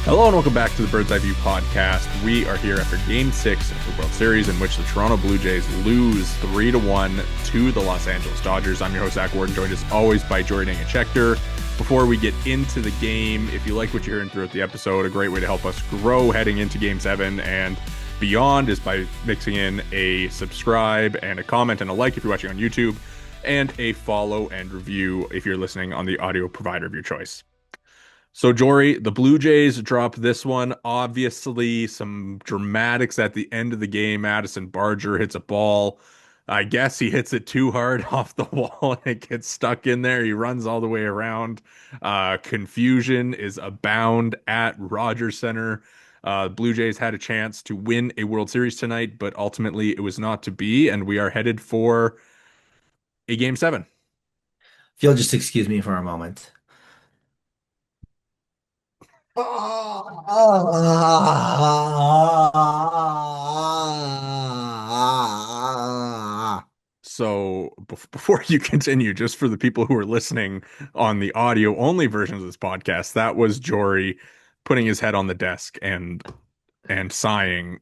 Hello and welcome back to the Bird's Eye View podcast. We are here after Game 6 of the World Series, in which the Toronto Blue Jays lose 3-1 to the Los Angeles Dodgers. I'm your host, Zach Worden, joined as always by Jori Negin-Shecter. Before we get into the game, if you like what you're hearing throughout the episode, a great way to help us grow heading into Game 7 and beyond is by mixing in a subscribe and a comment and a like if you're watching on YouTube, and a follow and review if you're listening on the audio provider of your choice. So, Jory, the Blue Jays drop this one. Obviously, some dramatics at the end of the game. Madison Barger hits a ball. I guess he hits it too hard off the wall and it gets stuck in there. He runs all the way around. Confusion is abound at Rogers Center. Blue Jays had a chance to win a World Series tonight, but ultimately it was not to be, and we are headed for a Game 7. If you'll just excuse me for a moment. So before you continue, just for the people who are listening on the audio only version of this podcast, that was Jory putting his head on the desk and sighing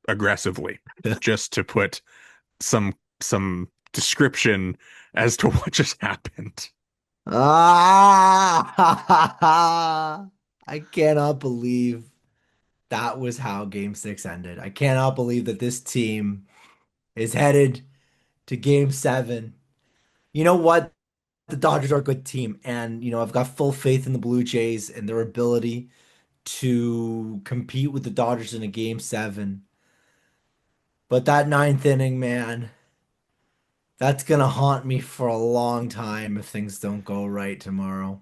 aggressively, just to put some description as to what just happened. I cannot believe that was how Game 6 ended. I cannot believe that this team is headed to Game 7. You know what? The Dodgers are a good team, and I've got full faith in the Blue Jays and their ability to compete with the Dodgers in a Game 7. But that ninth inning, man, that's gonna haunt me for a long time if things don't go right tomorrow.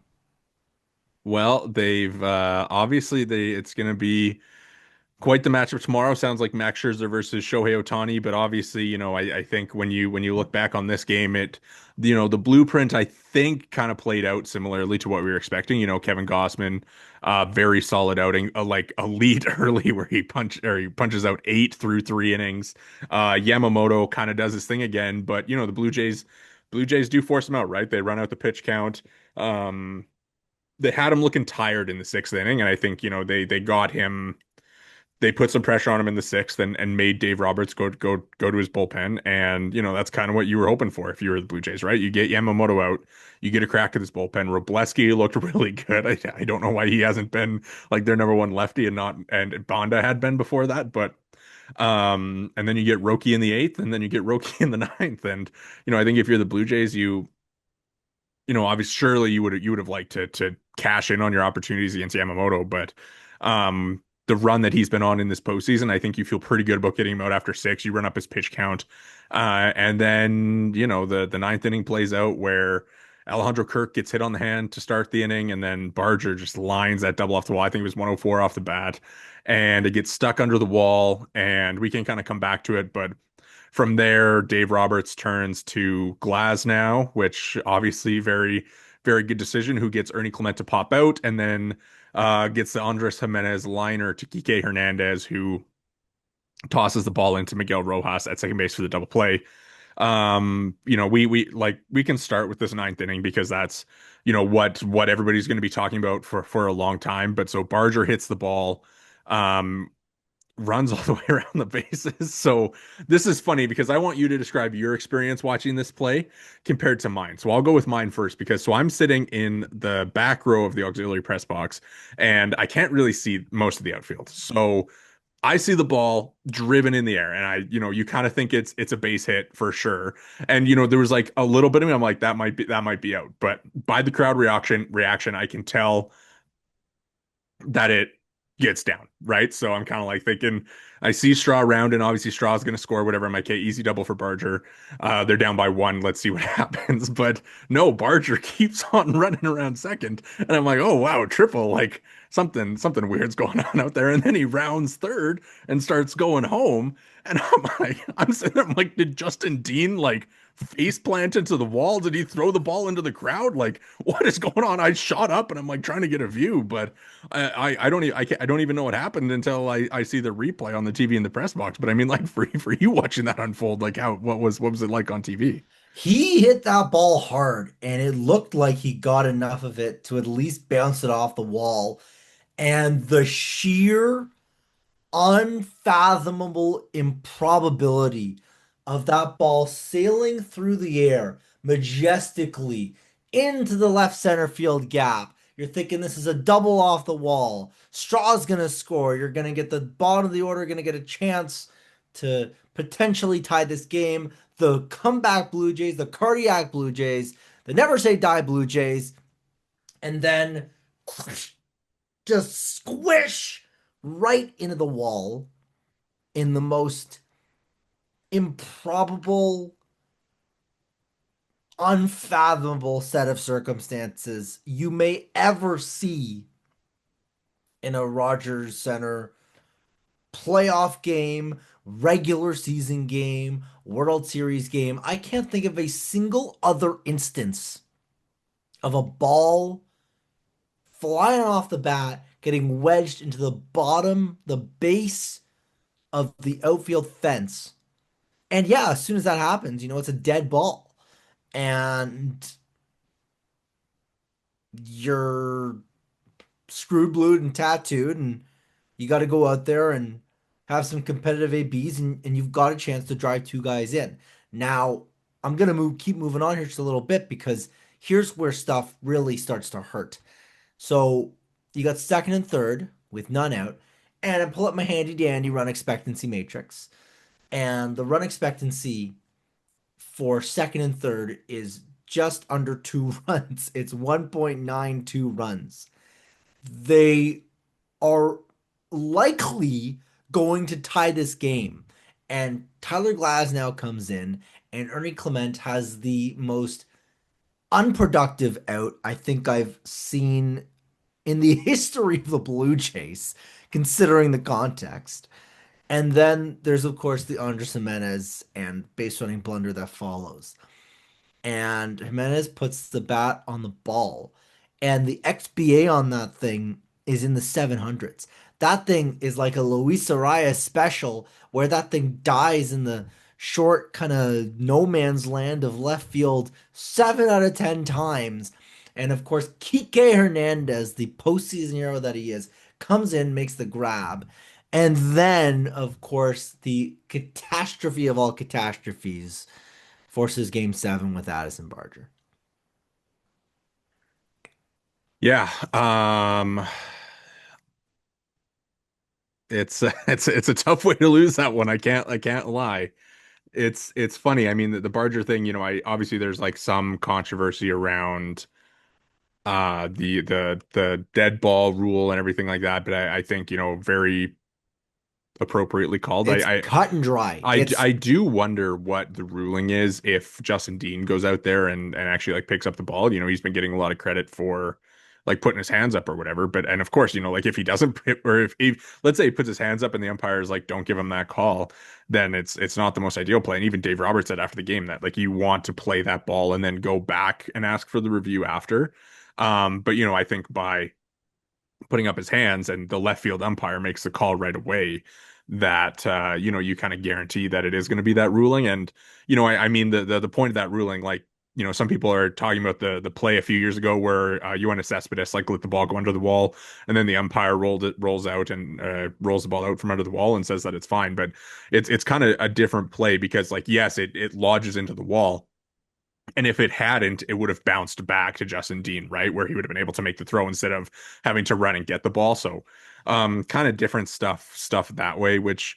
Well, they've obviously they it's going to be quite the matchup tomorrow. Sounds like Max Scherzer versus Shohei Ohtani, but obviously, I think when you look back on this game, the blueprint I think kind of played out similarly to what we were expecting. Kevin Gossman, very solid outing, like a lead early where he punches out 8 through 3 innings. Yamamoto kind of does his thing again, but the Blue Jays do force him out, right? They run out the pitch count. Um, they had him looking tired in the sixth inning, and I think they got him. They put some pressure on him in the sixth and made Dave Roberts go to his bullpen. And, that's kind of what you were hoping for if you were the Blue Jays, right? You get Yamamoto out, you get a crack at this bullpen. Robleski looked really good. I don't know why he hasn't been like their number one lefty and Bonda had been before that, but and then you get Roki in the eighth, and then you get Roki in the ninth. And, I think if you're the Blue Jays, obviously surely you would have liked to cash in on your opportunities against Yamamoto, but the run that he's been on in this postseason, I think you feel pretty good about getting him out after six. You run up his pitch count, and then the ninth inning plays out where Alejandro Kirk gets hit on the hand to start the inning, and then Barger just lines that double off the wall. I think it was 104 off the bat, and it gets stuck under the wall, and we can kind of come back to it, but from there, Dave Roberts turns to Glasnow, which obviously very, very good decision. Who gets Ernie Clement to pop out, and then gets the Andres Jimenez liner to Kike Hernandez, who tosses the ball into Miguel Rojas at second base for the double play. We can start with this ninth inning because that's what everybody's going to be talking about for a long time. But so Barger hits the ball. Um, runs all the way around the bases. So this is funny because I want you to describe your experience watching this play compared to mine. So I'll go with mine first because I'm sitting in the back row of the auxiliary press box and I can't really see most of the outfield. So I see the ball driven in the air and you kind of think it's a base hit for sure. And there was like a little bit of me, I'm like that might be out. But by the crowd reaction, I can tell that it gets down, right? So I'm kind of like thinking, I see Straw around, and obviously Straw's going to score whatever. I'm like, okay, easy double for Barger. They're down by one. Let's see what happens. But no, Barger keeps on running around second, and I'm like, oh wow, triple. Like something weird's going on out there. And then he rounds third and starts going home. And I'm sitting there, I'm like, did Justin Dean like face plant into the wall? Did he throw the ball into the crowd? Like, what is going on? I shot up and I'm like trying to get a view, but I don't even know what happened until I see the replay on the TV in the press box. But I mean, like for you watching that unfold, like what was it like on TV? He hit that ball hard, and it looked like he got enough of it to at least bounce it off the wall. And the sheer unfathomable improbability of that ball sailing through the air majestically into the left center field gap. You're thinking this is a double off the wall. Straw's going to score. You're going to get the bottom of the order, going to get a chance to potentially tie this game. The comeback Blue Jays, the cardiac Blue Jays, the never say die Blue Jays, and then just squish right into the wall in the most improbable, unfathomable set of circumstances you may ever see in a Rogers Center playoff game, regular season game, World Series game. I can't think of a single other instance of a ball flying off the bat, getting wedged into the bottom, the base of the outfield fence. And yeah, as soon as that happens, it's a dead ball. And you're screwed, blued, and tattooed, and you got to go out there and have some competitive ABs, and you've got a chance to drive two guys in. Now, I'm gonna keep moving on here just a little bit because here's where stuff really starts to hurt. So you got second and third with none out, and I pull up my handy dandy run expectancy matrix, and the run expectancy for second and third is just under 2 runs. It's 1.92 runs. They are likely going to tie this game. And Tyler Glasnow comes in, and Ernie Clement has the most unproductive out I think I've seen in the history of the Blue Jays, considering the context. And then there's, of course, the Andres Jimenez and base running blunder that follows. And Jimenez puts the bat on the ball, and the XBA on that thing is in the 700s. That thing is like a Luis Arias special where that thing dies in the short kind of no man's land of left field 7 out of 10 times. And of course, Kike Hernandez, the postseason hero that he is, comes in, makes the grab. And then, of course, the catastrophe of all catastrophes forces game seven with Addison Barger. Yeah, it's it's a tough way to lose that one. I can't lie. It's funny. I mean, the Barger thing, I obviously there's like some controversy around the dead ball rule and everything like that, but I think, very appropriately called. It's cut and dry. I do wonder what the ruling is if Justin Dean goes out there and actually like picks up the ball. He's been getting a lot of credit for like putting his hands up or whatever. But and of course, like if he doesn't or if he let's say he puts his hands up and the umpire is like, don't give him that call, then it's not the most ideal play. And even Dave Roberts said after the game that like you want to play that ball and then go back and ask for the review after. But I think by putting up his hands and the left field umpire makes the call right away that you kind of guarantee that it is going to be that ruling. And I mean the point of that ruling, like, some people are talking about the play a few years ago where Yoenis Cespedes like let the ball go under the wall, and then the umpire rolls out and rolls the ball out from under the wall and says that it's fine. But it's kind of a different play because, like, yes, it lodges into the wall, and if it hadn't, it would have bounced back to Justin Dean, right? Where he would have been able to make the throw instead of having to run and get the ball. So, kind of different stuff that way, which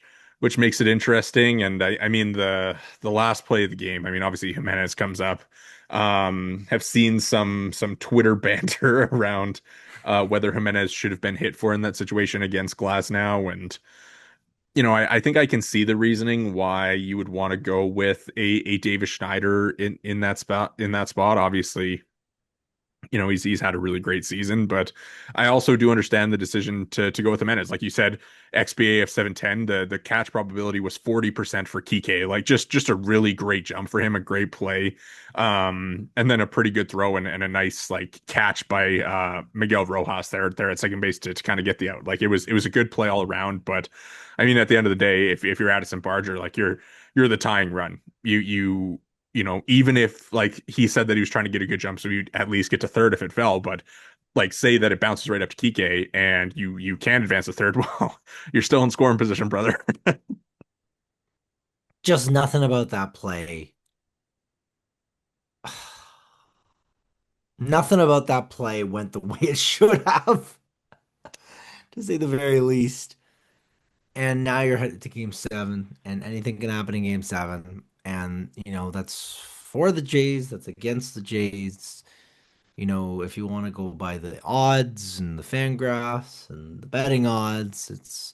makes it interesting. And I mean the last play of the game, I mean, obviously Jimenez comes up. Have seen some Twitter banter around whether Jimenez should have been hit for in that situation against Glasnow. And I think I can see the reasoning why you would want to go with a Davis Schneider in that spot. Obviously, he's had a really great season, but I also do understand the decision to go with Jimenez. Like you said, XBA of 710, the catch probability was 40% for Kike. Like just a really great jump for him, a great play. And then a pretty good throw and a nice like catch by Miguel Rojas there at second base to kind of get the out. Like it was a good play all around. But I mean, at the end of the day, if you're Addison Barger, like you're the tying run. Even if like he said that he was trying to get a good jump, so you'd at least get to third if it fell. But like say that it bounces right up to Kike and you can advance the third, well, you're still in scoring position, brother. Just nothing about that play. Nothing about that play went the way it should have, to say the very least. And now you're headed to game seven, and anything can happen in game seven. And, that's for the Jays, that's against the Jays. If you want to go by the odds and the Fangraphs and the betting odds,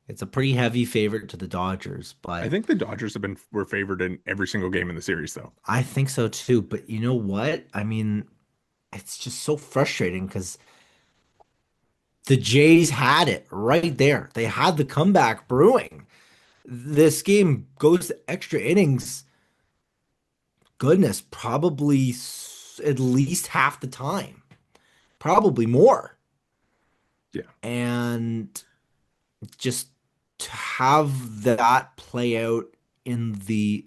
it's a pretty heavy favorite to the Dodgers, I but think the Dodgers were favored in every single game in the series, though. I think so too. But you know what? I mean, it's just so frustrating because the Jays had it right there. They had the comeback brewing. This game goes to extra innings. Goodness, probably at least half the time, probably more. Yeah. And just to have that play out in the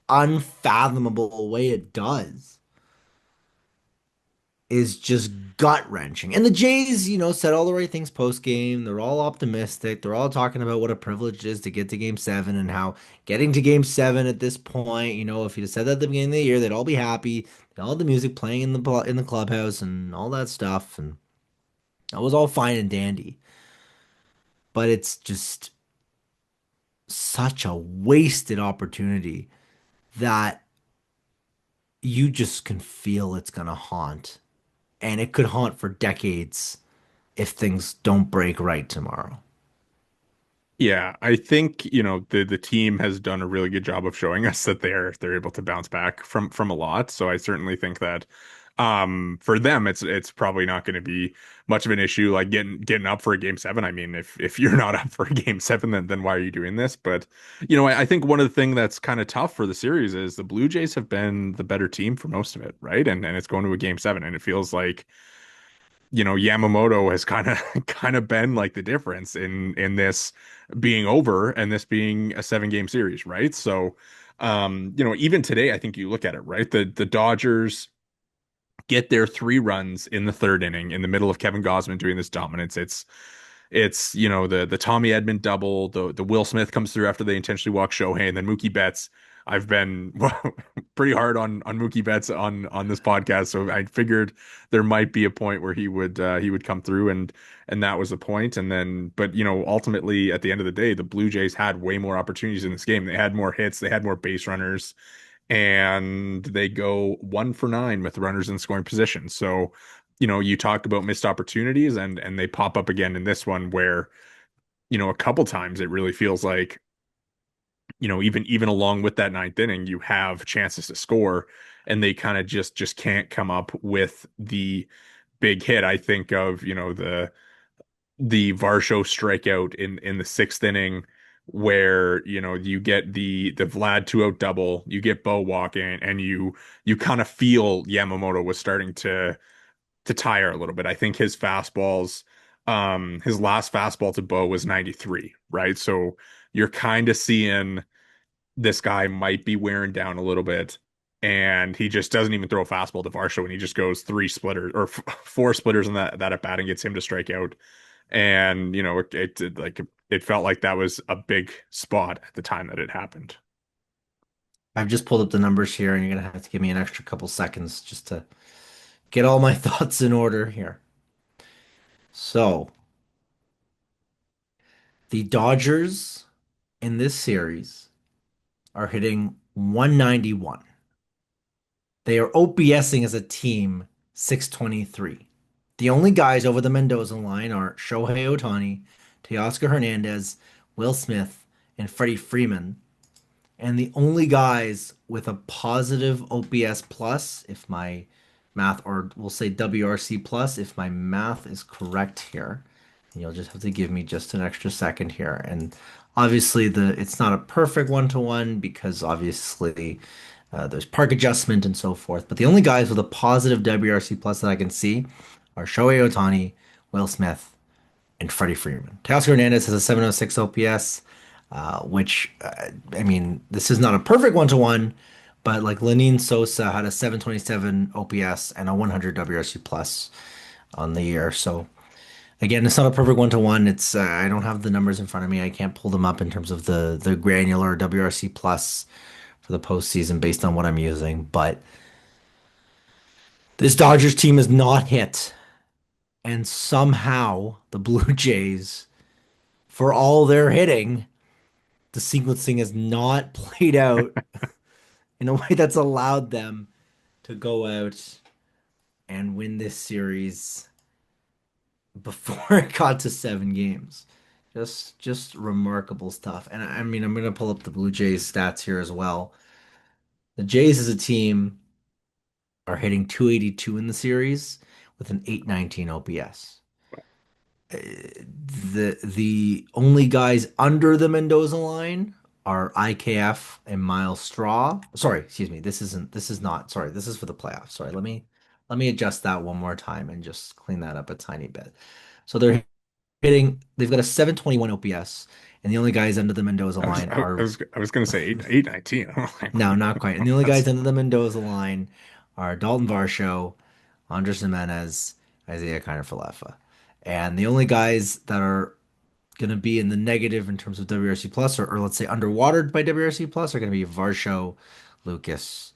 unfathomable way it does is just gut wrenching. And the Jays, said all the right things post game. They're all optimistic. They're all talking about what a privilege it is to get to game seven and how getting to game seven at this point, if you'd have said that at the beginning of the year, they'd all be happy. All the music playing in the clubhouse and all that stuff. And that was all fine and dandy. But it's just such a wasted opportunity that you just can feel it's going to haunt. And it could haunt for decades if things don't break right tomorrow. Yeah, I think, the team has done a really good job of showing us that they're able to bounce back from a lot. So I certainly think that for them it's probably not going to be much of an issue like getting up for a game seven. I mean, if you're not up for a game seven, then why are you doing this? But I think one of the things that's kind of tough for the series is the Blue Jays have been the better team for most of it, right? And it's going to a game seven, and it feels like Yamamoto has kind of been like the difference in this being over and this being a 7 game series, right? So, even today, I think you look at it, right? The Dodgers get their 3 runs in the third inning in the middle of Kevin Gausman doing this dominance. It's the Tommy Edman double, the Will Smith comes through after they intentionally walk Shohei, and then Mookie Betts. I've been pretty hard on Mookie Betts on this podcast, so I figured there might be a point where he would come through, and that was the point. And then, but ultimately at the end of the day, the Blue Jays had way more opportunities in this game. They had more hits, they had more base runners, and they go 1 for 9 with runners in scoring position. So, you talk about missed opportunities, and they pop up again in this one where, a couple times it really feels like, even along with that ninth inning, you have chances to score, and they kind of just can't come up with the big hit. I think of, the Varsho strikeout in the sixth inning where you get the Vlad 2-out double, you get Bo walking, and you kind of feel Yamamoto was starting to tire a little bit. I think his last fastball to Bo was 93, right? So you're kind of seeing this guy might be wearing down a little bit, and he just doesn't even throw a fastball to Varsho, and he just goes 3 splitters or 4 splitters in that at bat and gets him to strike out. And it felt like that was a big spot at the time that it happened. I've just pulled up the numbers here, and you're going to have to give me an extra couple seconds just to get all my thoughts in order here. So, the Dodgers in this series are hitting 191. They are OPSing as a team 623. The only guys over the Mendoza line are Shohei Ohtani, Teoscar Hernandez, Will Smith, and Freddie Freeman. And the only guys with a positive OPS plus, if my math, or we'll say WRC plus, if my math is correct here. And you'll just have to give me just an extra second here. And obviously, it's not a perfect one-to-one because obviously there's park adjustment and so forth. But the only guys with a positive WRC plus that I can see are Shohei Ohtani, Will Smith, and Freddie Freeman. Teoscar Hernandez has a 706 OPS, which, I mean, this is not a perfect one-to-one, but like Lenyn Sosa had a 727 OPS and a 100 WRC plus. on the year. So again, it's not a perfect one-to-one. It's I don't have the numbers in front of me. I can't pull them up in terms of the granular WRC plus for the postseason based on what I'm using. But this Dodgers team is not hit, and somehow the Blue Jays, for all their hitting, the sequencing has not played out in a way that's allowed them to go out and win this series before it got to 7 games. Just remarkable stuff. And I mean, I'm gonna pull up the Blue Jays stats here as well. The Jays as a team are hitting 282 in the series with an 819 OPS. The only guys under the Mendoza line are IKF and Miles Straw. Sorry, excuse me. This is not, sorry, this is for the playoffs. Sorry, let me adjust that one more time and just clean that up a tiny bit. So they've got a 721 OPS, and the only guys under the Mendoza line are I was gonna say 819. I'm like, no, not quite. And the only that's guys under the Mendoza line are Dalton Varsho, Andres Jimenez, Isaiah Kiner-Falefa. And the only guys that are going to be in the negative in terms of WRC plus, or let's say underwatered by WRC plus, are going to be Varsho, Lucas,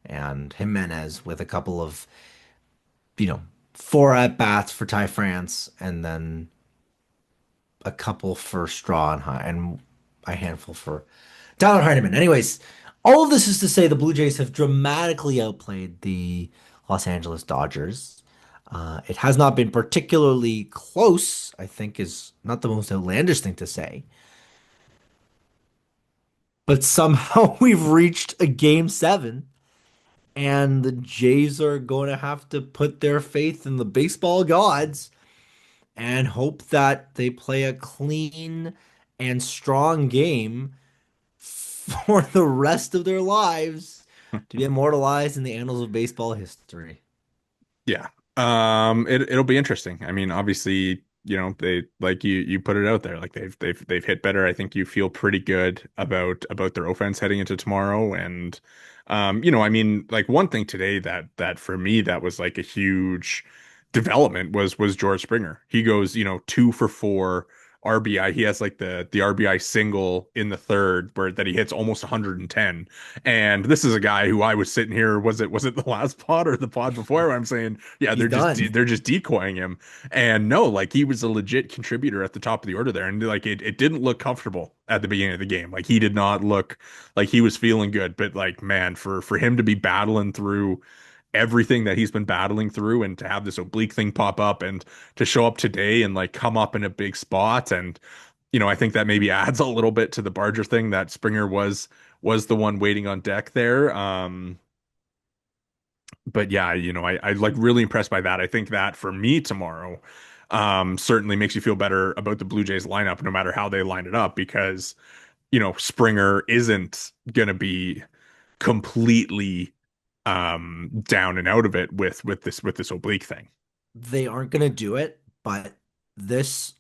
and Jimenez with a couple of, you know, 4 at bats for Ty France, and then a couple for Straw and a handful for Tyler Heineman. Anyways, all of this is to say the Blue Jays have dramatically outplayed the Los Angeles Dodgers. It has not been particularly close, I think is not the most outlandish thing to say. But somehow we've reached a game 7, and the Jays are going to have to put their faith in the baseball gods and hope that they play a clean and strong game for the rest of their lives to be immortalized in the annals of baseball history. yeah. It'll be interesting. I mean, obviously, they like you put it out there. Like they've hit better. I think you feel pretty good about their offense heading into tomorrow. And I mean, like one thing today that for me that was like a huge development was George Springer. He goes, 2 for 4 RBI. He has like the RBI single in the third where that he hits almost 110. And this is a guy who I was sitting here, was it the last pod or the pod before where I'm saying, yeah, He's done. they're just decoying him. And no, like he was a legit contributor at the top of the order there. And like it didn't look comfortable at the beginning of the game. Like he did not look like he was feeling good. But like, man, for him to be battling through everything that he's been battling through and to have this oblique thing pop up and to show up today and like come up in a big spot. And I think that maybe adds a little bit to the Barger thing that Springer was the one waiting on deck there. But yeah, I like really impressed by that. I think that for me tomorrow, certainly makes you feel better about the Blue Jays lineup, no matter how they line it up, because, Springer isn't gonna be completely down and out of it with this oblique thing. They aren't going to do it, but this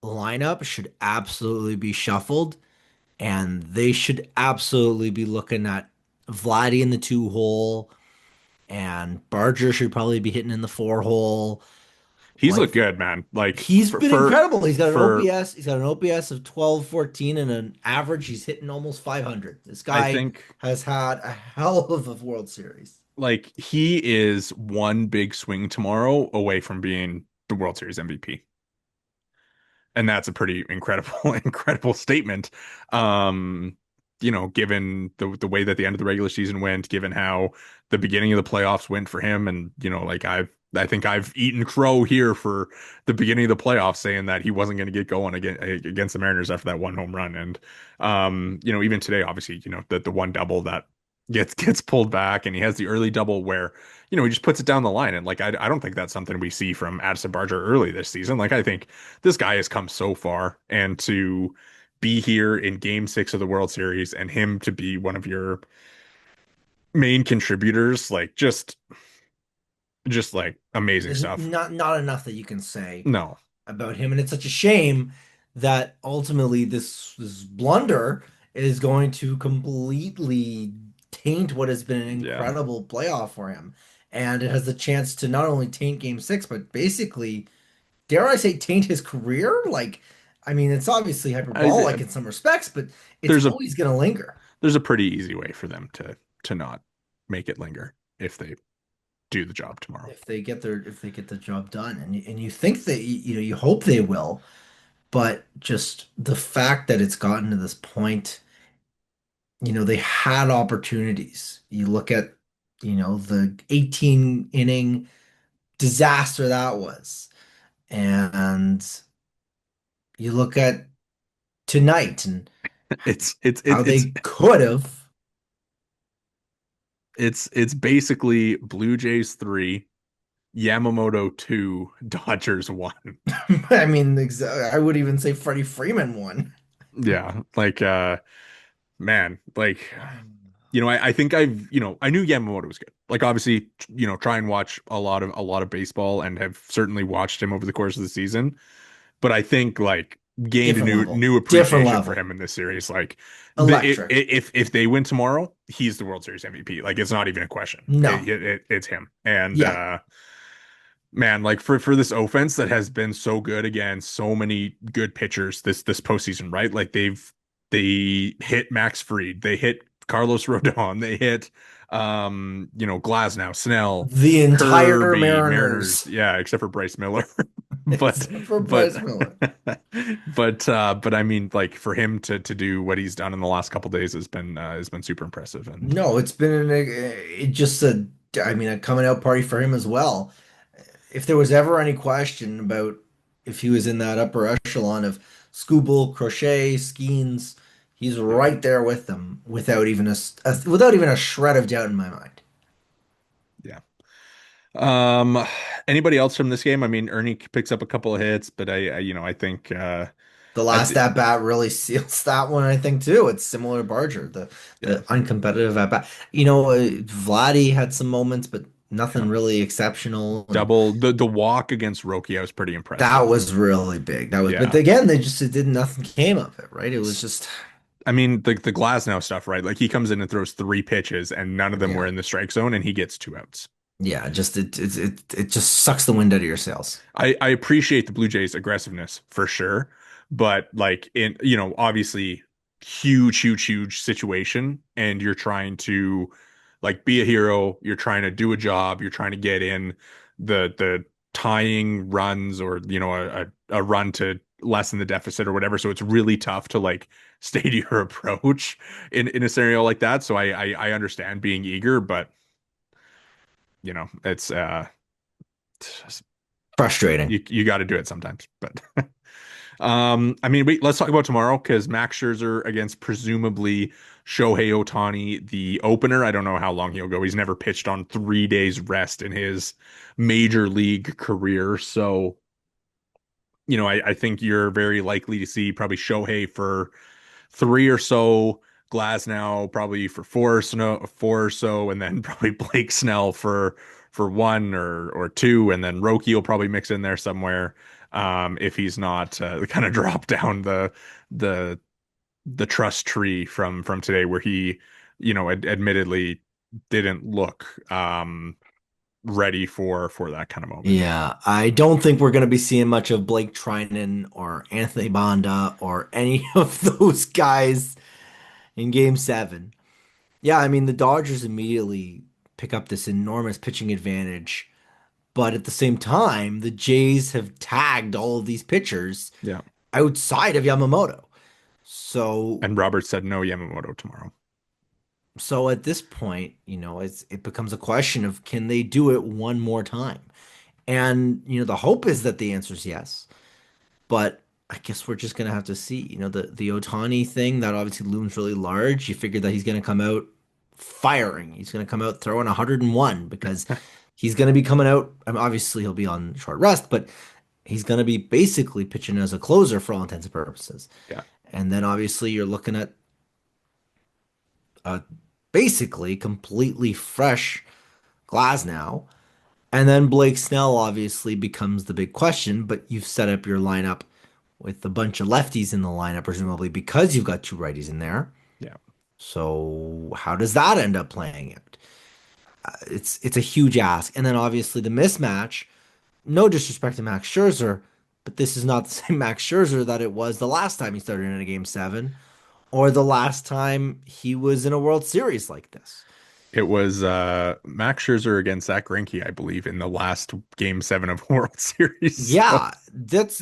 lineup should absolutely be shuffled, and they should absolutely be looking at Vladdy in the 2 hole, and Barger should probably be hitting in the 4 hole. He's Like looked good, man. Like he's been incredible. He's got an for OPS. He's got an OPS of 1214 and an average. He's hitting almost 500. This I guy think has had a hell of a World Series. like he is one big swing tomorrow away from being the World Series MVP. And that's a pretty incredible, incredible statement. Um, given the way that the end of the regular season went, given how the beginning of the playoffs went for him, and like I think I've eaten crow here for the beginning of the playoffs, saying that he wasn't going to get going against the Mariners after that one home run, and even today, obviously, the one double that gets pulled back, and he has the early double where he just puts it down the line, and like I don't think that's something we see from Addison Barger early this season. Like I think this guy has come so far, and to be here in Game 6 of the World Series and him to be one of your main contributors, like just like amazing There's stuff. not enough that you can say No, about him, and it's such a shame that ultimately this blunder is going to completely taint what has been an yeah, incredible playoff for him. and it has the chance to not only taint game six, but basically, dare I say, taint his career. Like, I mean, it's obviously hyperbolic I, in some respects, but it's there's a always going to linger there's a pretty easy way for them to not make it linger if they do the job tomorrow. if they get the job done, and you think that you hope they will, but just the fact that it's gotten to this point, they had opportunities. You look at, the 18 inning disaster that was. And you look at tonight and how It's they could have. it's basically Blue Jays 3, Yamamoto 2, Dodgers 1. I mean, I would even say Freddie Freeman won. Yeah, like man, like I think I knew Yamamoto was good. Like obviously, try and watch a lot of baseball and have certainly watched him over the course of the season. But I think like gained a Different new level. new Different appreciation for level. him in this series. Like Electric. if they win tomorrow, he's the World Series MVP. Like it's not even a question. No. It's him. And Yeah. man, like for this offense that has been so good against so many good pitchers this postseason, right? Like they hit Max Fried, they hit Carlos Rodon, they hit Glasnow, Snell, The entire Kirby, Mariners, Mariners, yeah, except for Bryce Miller. But except for but Bryce Miller. but I mean like for him to do what he's done in the last couple days has been super impressive and No, it's been it just I mean, a coming out party for him as well. If there was ever any question about if he was in that upper echelon of Skubal, Crochet, Skeens, he's yeah. right there with them without even without even a shred of doubt in my mind. Yeah. Um, Anybody else from this game? I mean, Ernie picks up a couple of hits, but I think The I last d at bat really seals that one, I think, too. It's similar to Barger, the yeah, uncompetitive at bat. Vladdy had some moments, but yeah. nothing really exceptional. And Double the walk against Roki, I was pretty that impressed. was really big. But Yeah. again, they just it did nothing came of it, right? It was S- just, I mean, the Glasnow stuff, right? Like he comes in and throws three pitches and none of them were yeah. in the strike zone and he gets two outs. Yeah, just it just sucks the wind out of your sails. I appreciate the Blue Jays aggressiveness for sure, but like in obviously huge situation and you're trying to like be a hero, you're trying to do a job, you're trying to get in the tying runs or a run to lessen the deficit or whatever. So it's really tough to like stay to your approach in a scenario like that. So I understand being eager, but it's Frustrating. you got to do it sometimes. But I mean, wait, let's talk about tomorrow because Max Scherzer against presumably Shohei Ohtani, the opener. I don't know how long he'll go. He's never pitched on 3 days rest in his major league career. So, I think you're very likely to see probably Shohei for three or so, Glasnow probably for four or so, and then probably Blake Snell for one or two, and then Roki will probably mix in there somewhere. If he's not kind of drop down the the trust tree from today, where he, admittedly didn't look ready for that kind of moment. Yeah, I don't think we're going to be seeing much of Blake Trinan or Anthony Banda or any of those guys in Game 7. Yeah, I mean, the Dodgers immediately pick up this enormous pitching advantage, but at the same time, the Jays have tagged all of these pitchers Yeah. outside of Yamamoto. So, And Robert said no Yamamoto tomorrow. so at this point, it becomes a question of can they do it one more time? And, the hope is that the answer is yes. But I guess we're just gonna have to see. The Otani thing that obviously looms really large. You figure that he's gonna come out firing. He's gonna come out throwing 101 because he's gonna be coming out. I mean, obviously he'll be on short rest, but he's gonna be basically pitching as a closer for all intents and purposes. Yeah. And then obviously you're looking at a basically completely fresh Glass now. And then Blake Snell obviously becomes the big question, but you've set up your lineup with a bunch of lefties in the lineup, presumably because you've got two righties in there. Yeah. So how does that end up playing out? it's a huge ask. And then obviously the mismatch, no disrespect to Max Scherzer, but this is not the same Max Scherzer that it was the last time he started in a game seven or the last time he was in a World Series like this. It was Max Scherzer against Zach Greinke, I believe, in the last Game 7 of World Series. So Yeah, that's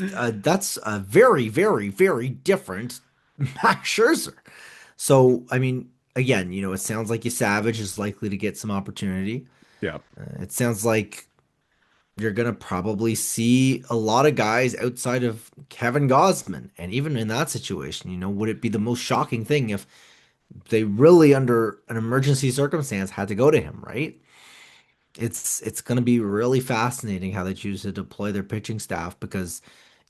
a very, very, very different Max Scherzer. So, I mean, again, it sounds like Savage is likely to get some opportunity. yeah, It sounds like you're going to probably see a lot of guys outside of Kevin Gausman. And even in that situation, would it be the most shocking thing if they really, under an emergency circumstance, had to go to him, right? It's going to be really fascinating how they choose to deploy their pitching staff because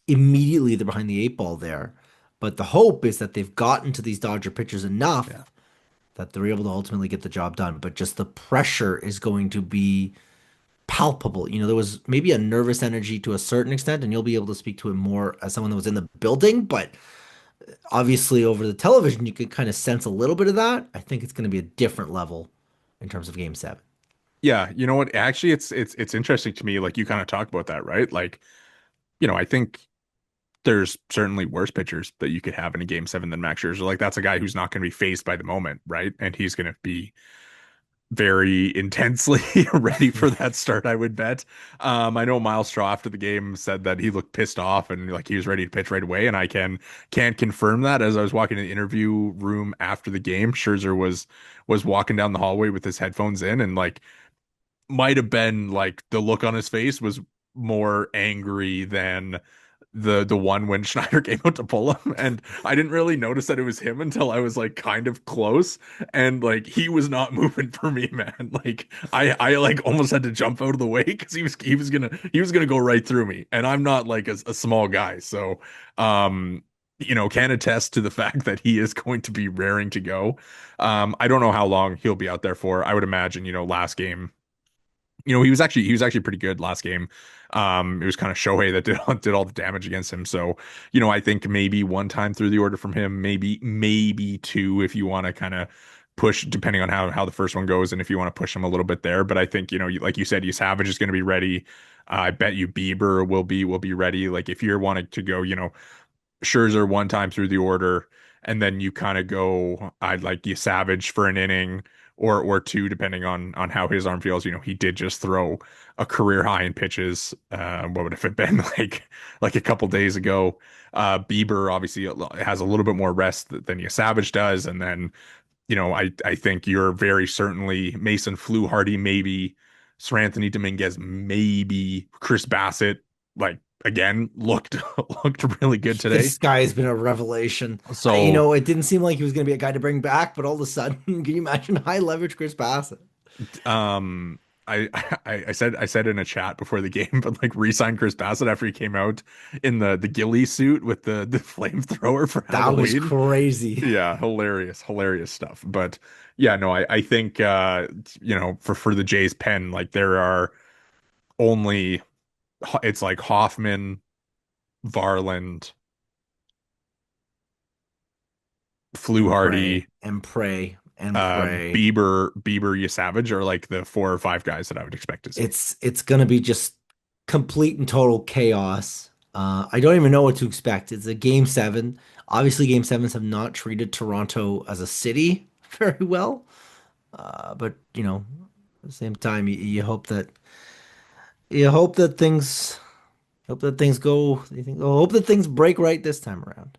immediately they're behind the eight ball there. But the hope is that they've gotten to these Dodger pitchers yeah. enough that they're able to ultimately get the job done. But just the pressure is going to be palpable. There was maybe a nervous energy to a certain extent, and you'll be able to speak to it more as someone that was in the building. But obviously, over the television, you can kind of sense a little bit of that. I think it's going to be a different level in terms of game seven. Yeah, you know what? Actually, it's interesting to me, like you kind of talk about that, right? Like, I think there's certainly worse pitchers that you could have in a Game 7 than Max Scherzer. Like that's a guy who's not going to be phased by the moment, right? And he's going to be very intensely ready for that start, I would bet. I know Miles Straw after the game said that he looked pissed off and like he was ready to pitch right away, and I can confirm that. As I was walking in the interview room after the game, Scherzer was walking down the hallway with his headphones in, and like might have been like the look on his face was more angry than the one when Schneider came out to pull him. And I didn't really notice that it was him until I was like kind of close. And like he was not moving for me, man. Like I like almost had to jump out of the way because he was gonna go right through me. And I'm not like a small guy. So can attest to the fact that he is going to be raring to go. I don't know how long he'll be out there for. I would imagine, last game he was actually pretty good last game. It was kind of Shohei that did all the damage against him. So, I think maybe one time through the order from him, maybe two if you want to kind of push, depending on how the first one goes, and if you want to push him a little bit there. But I think like you said, you Savage is going to be ready. I bet you Bieber will be ready. Like if you're wanting to go, Scherzer one time through the order, and then you kind of go, I'd like you Savage for an inning or two, depending on how his arm feels. He did just throw a career high in pitches. What would have it been like a couple days ago? Bieber obviously has a little bit more rest than you Savage does, and then I think you're very certainly Mason Fluharty, maybe Sir Anthony Dominguez, maybe Chris Bassett. Like again, looked really good today. This guy has been a revelation. So It didn't seem like he was going to be a guy to bring back, but all of a sudden, can you imagine high leverage Chris Bassett? um I said in a chat before the game, but like re-sign Chris Bassett after he came out in the ghillie suit with the flamethrower for That was Halloween. crazy. Yeah, hilarious stuff. But yeah, no, I think for the Jays pen, like there are only it's like Hoffman, Varland, And pray Fluharty, and pray and pray. Bieber, Savage are like the four or five guys that I would expect to see. It's gonna be just complete and total chaos. I don't even know what to expect. It's a game seven. Obviously, game sevens have not treated Toronto as a city very well. But at the same time, you hope that things go. You think, oh, hope that things break right this time around.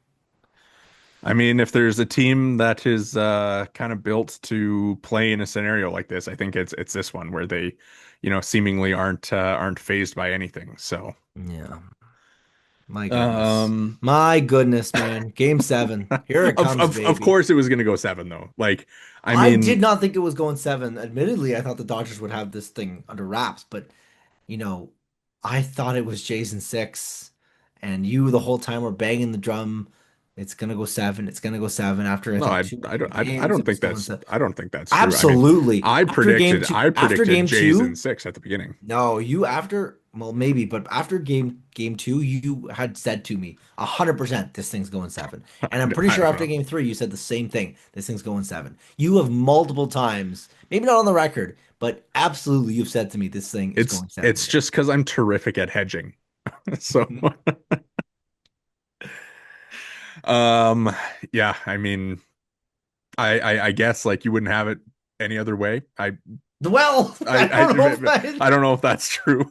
I mean, if there's a team that is kind of built to play in a scenario like this, I think it's this one where they, seemingly aren't phased by anything. So, Yeah, my goodness, um, my goodness, man. Game seven, here it of comes, of of baby. course it was going to go seven though. Like, I I did mean, not think it was going seven. Admittedly, I thought the Dodgers would have this thing under wraps, but you know, I thought it was Jason six, and you the whole time were banging the drum. It's gonna go seven. It's gonna go seven. After I no, think I two I don't I games, don't it was think going that's seven. I don't think that's true. I mean, Absolutely. I After game predicted two, I after predicted game Jays in two, six at the beginning. no, you after. Well, maybe, but after game two, you had said to me 100% this thing's going seven. And I'm pretty I sure don't after know. game three, you said the same thing. This thing's going seven. You have multiple times, maybe not on the record, but absolutely you've said to me this thing is going seven It's games. just because I'm terrific at hedging. So um yeah, I mean I guess like you wouldn't have it any other way. Well, I I don't know if I, I don't know if that's true,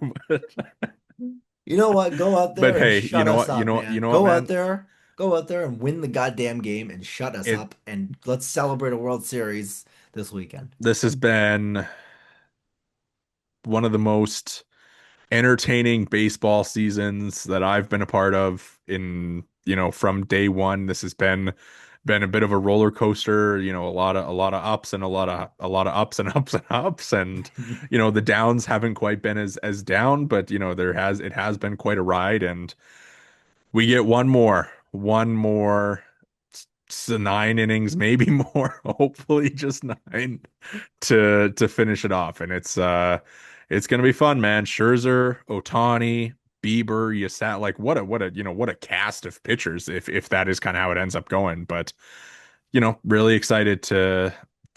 you know what? Go out but there and hey, shut us up, you man. know what, man? Go out there and win the goddamn game and shut us It up and let's celebrate a World Series this weekend. This has been one of the most entertaining baseball seasons that I've been a part of in, from day one. This has been a bit of a roller coaster, a lot of ups and a lot of ups and ups and ups and the downs haven't quite been as down, but it has been quite a ride and we get one more 9 innings, maybe more, hopefully just nine to finish it off. And it's gonna be fun, man. Scherzer, Ohtani, Bieber, you sat like what a cast of pitchers if that is kind of how it ends up going. But really excited to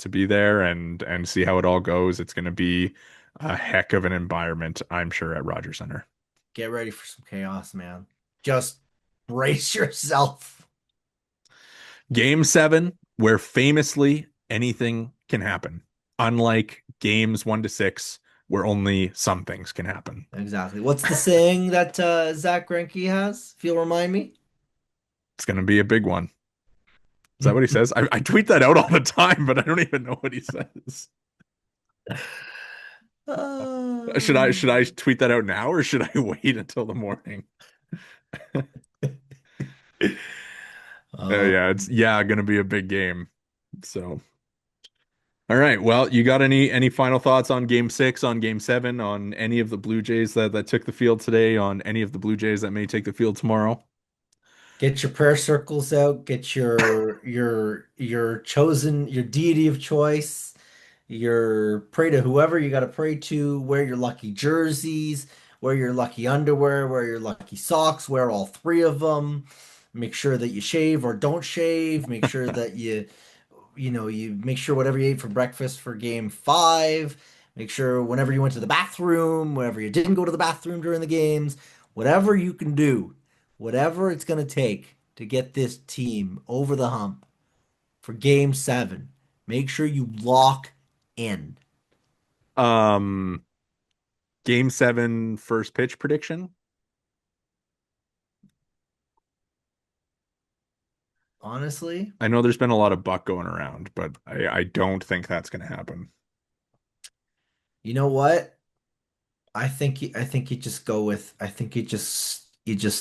be there and see how it all goes. It's gonna be a heck of an environment, I'm sure, at Rogers Center. Get ready for some chaos, man. Just brace yourself. Game seven, where famously anything can happen, unlike games 1 to 6, where only some things can happen. Exactly. What's the saying that Zach Greinke has? If you'll remind me. It's going to be a big one. Is that what he says? I tweet that out all the time, but I don't even know what he says. Should I tweet that out now or should I wait until the morning? Um, Yeah, it's gonna be a big game. So, all right. Well, you got any final thoughts on game 6, on game 7, on any of the Blue Jays that took the field today, on any of the Blue Jays that may take the field tomorrow? get your prayer circles out. Get your chosen your deity of choice. Your pray to whoever you got to pray to. Wear your lucky jerseys. Wear your lucky underwear. Wear your lucky socks. Wear all three of them. Make sure that you shave or don't shave. Make sure that you make sure whatever you ate for breakfast for game five, make sure whenever you went to the bathroom, whenever you didn't go to the bathroom during the games, whatever you can do, whatever it's going to take to get this team over the hump for game seven, make sure you lock in. Um, game 7 first pitch prediction. Honestly, I know there's been a lot of buck going around, but I don't think that's going to happen. you know what? I think you just go with I think you just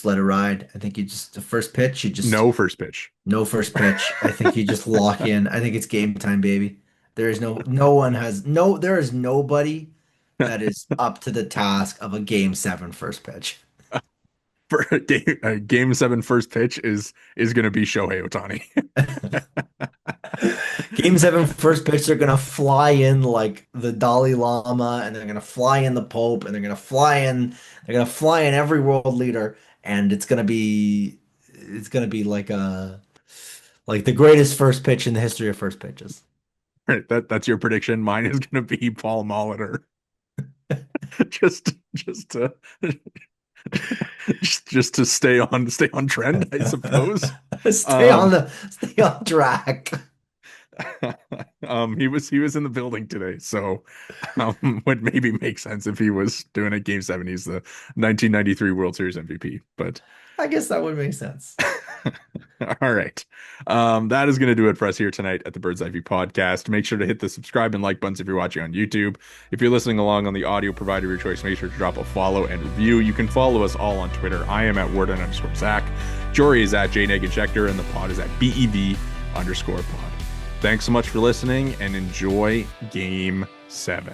let it ride. I think you just the first pitch you just No first pitch. no first pitch. I think you just lock in. I think it's game time, baby. There is no one has no there is nobody that is up to the task of a game seven first pitch. For game 7 first pitch is going to be Shohei Ohtani. Game seven first pitch, they're gonna fly in like the Dalai Lama, and they're gonna fly in the Pope, and they're gonna fly in every world leader, and it's gonna be like the greatest first pitch in the history of first pitches. Right, that's your prediction. Mine is going to be Paul Molitor. Just to just to stay on trend, I suppose. Stay on Um, the stay on track. he was in the building today, so would maybe make sense if he was doing a game 7. He's the 1993 World Series MVP. But I guess that would make sense. all right. That is going to do it for us here tonight at the Bird's Eye View podcast. Make sure to hit the subscribe and like buttons if you're watching on YouTube. If you're listening along on the audio provider of your choice, make sure to drop a follow and review. You can follow us all on Twitter. I am at Worden_Zach. Jory is at Jori Negin-Shecter, and the pod is at BEV_pod. Thanks so much for listening and enjoy game 7.